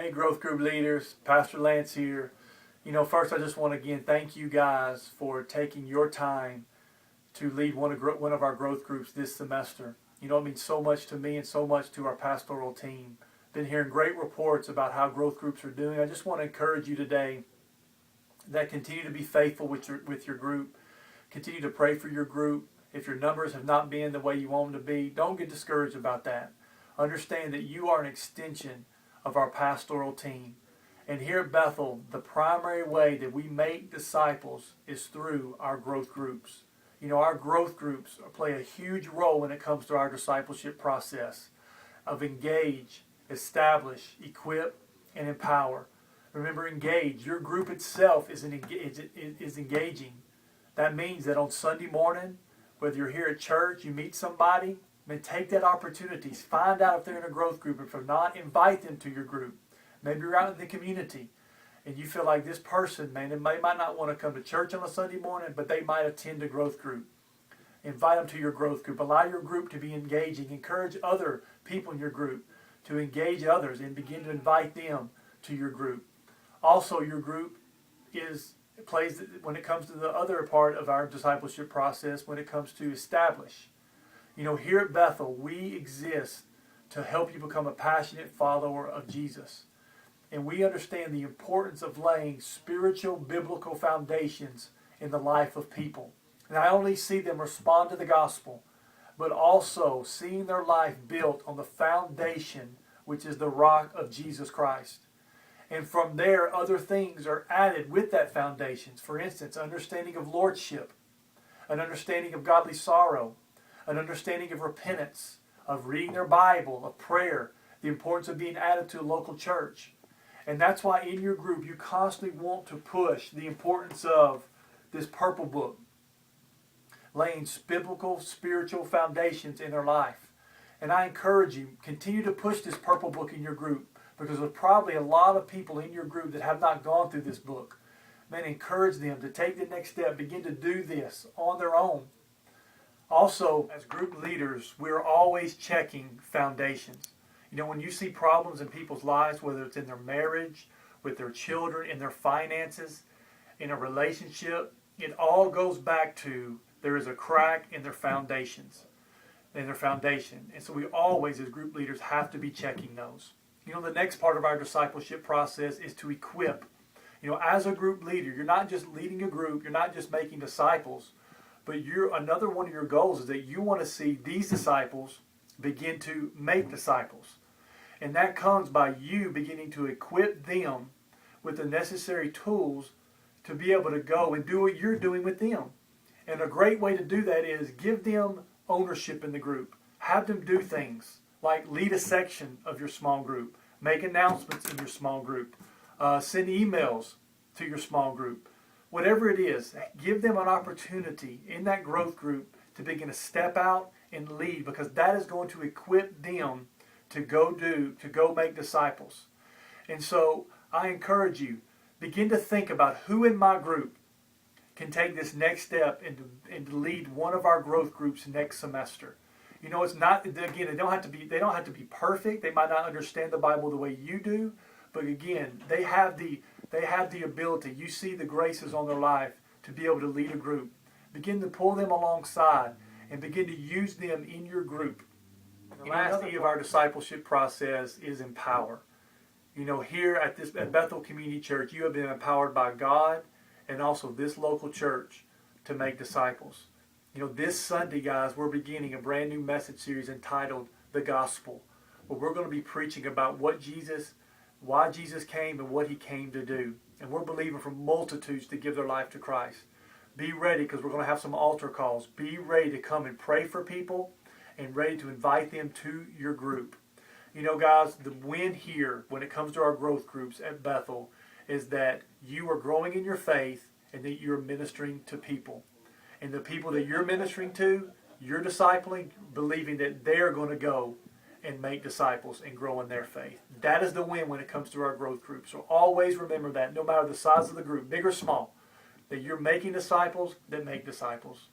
Hey, growth group leaders, Pastor Lance here. First I just want to again thank you guys for taking your time to lead one of our growth groups this semester. It means so much to me and so much to our pastoral team. Been hearing great reports about how growth groups are doing. I just want to encourage you today that continue to be faithful with your group. Continue to pray for your group. If your numbers have not been the way you want them to be, don't get discouraged about that. Understand that you are an extension of our pastoral team. And here at Bethel, the primary way that we make disciples is through our growth groups. Our growth groups play a huge role when it comes to our discipleship process of engage, establish, equip, and empower. Remember, engage. Your group itself is engaging. That means that on Sunday morning, whether you're here at church, you meet somebody, take that opportunity. Find out if they're in a growth group. If they're not, invite them to your group. Maybe you're out in the community and you feel like this person, they might not want to come to church on a Sunday morning, but they might attend a growth group. Invite them to your growth group. Allow your group to be engaging. Encourage other people in your group to engage others and begin to invite them to your group. Also, your group plays when it comes to the other part of our discipleship process, when it comes to establish. Here at Bethel, we exist to help you become a passionate follower of Jesus. And we understand the importance of laying spiritual, biblical foundations in the life of people. Not only see them respond to the gospel, but also seeing their life built on the foundation, which is the rock of Jesus Christ. And from there, other things are added with that foundation. For instance, understanding of lordship, an understanding of godly sorrow, an understanding of repentance, of reading their Bible, of prayer, the importance of being added to a local church. And that's why in your group you constantly want to push the importance of this purple book, laying biblical, spiritual foundations in their life. And I encourage you, continue to push this purple book in your group, because there's probably a lot of people in your group that have not gone through this book. Encourage them to take the next step, begin to do this on their own. Also, as group leaders, we're always checking foundations. When you see problems in people's lives, whether it's in their marriage, with their children, in their finances, in a relationship, it all goes back to there is a crack in their foundations, in their foundation. And so we always, as group leaders, have to be checking those. The next part of our discipleship process is to equip. As a group leader, you're not just leading a group, you're not just making disciples, but another one of your goals is that you want to see these disciples begin to make disciples. And that comes by you beginning to equip them with the necessary tools to be able to go and do what you're doing with them. And a great way to do that is give them ownership in the group. Have them do things like lead a section of your small group, make announcements in your small group, send emails to your small group. Whatever it is, give them an opportunity in that growth group to begin to step out and lead, because that is going to equip them to go make disciples. And so I encourage you, begin to think about who in my group can take this next step and to lead one of our growth groups next semester. It's not, again, they don't have to be perfect. They might not understand the Bible the way you do, but again, they have the ability. You see the graces on their life to be able to lead a group. Begin to pull them alongside and begin to use them in your group. The last key of our discipleship process is empower. Here at Bethel Community Church, you have been empowered by God and also this local church to make disciples. This Sunday, guys, we're beginning a brand new message series entitled The Gospel, where we're going to be preaching about why Jesus came and what he came to do. And we're believing for multitudes to give their life to Christ. Be ready, because we're going to have some altar calls. Be ready to come and pray for people and ready to invite them to your group. Guys, the win here when it comes to our growth groups at Bethel is that you are growing in your faith and that you're ministering to people. And the people that you're ministering to, you're discipling, believing that they're going to go and make disciples and grow in their faith. That is the win when it comes to our growth group. So always remember that, no matter the size of the group, big or small, that you're making disciples that make disciples.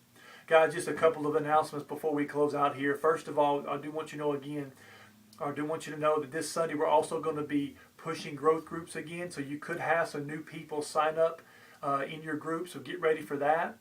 Guys, just a couple of announcements before we close out here. First of all, I do want you to know that this Sunday we're also going to be pushing growth groups again, so you could have some new people sign up in your group, so get ready for that.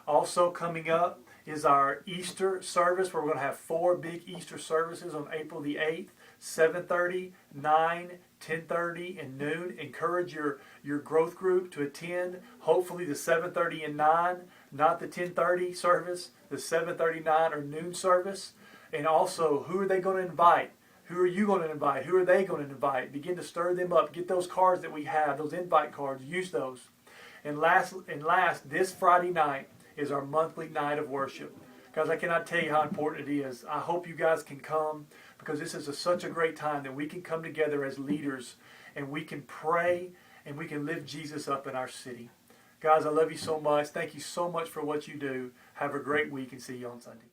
Also coming up is our Easter service, where we're going to have 4 big Easter services on April the 8th, 7:30, 9, 10:30, and noon. Encourage your growth group to attend, hopefully the 7:30 and 9, not the 10:30 service, the 7:30, 9, or noon service. And also, who are they going to invite? Who are you going to invite? Who are they going to invite? Begin to stir them up. Get those cards that we have, those invite cards. Use those. And last, this Friday night is our monthly night of worship. Guys, I cannot tell you how important it is. I hope you guys can come, because this is such a great time that we can come together as leaders and we can pray and we can lift Jesus up in our city. Guys, I love you so much. Thank you so much for what you do. Have a great week and see you on Sunday.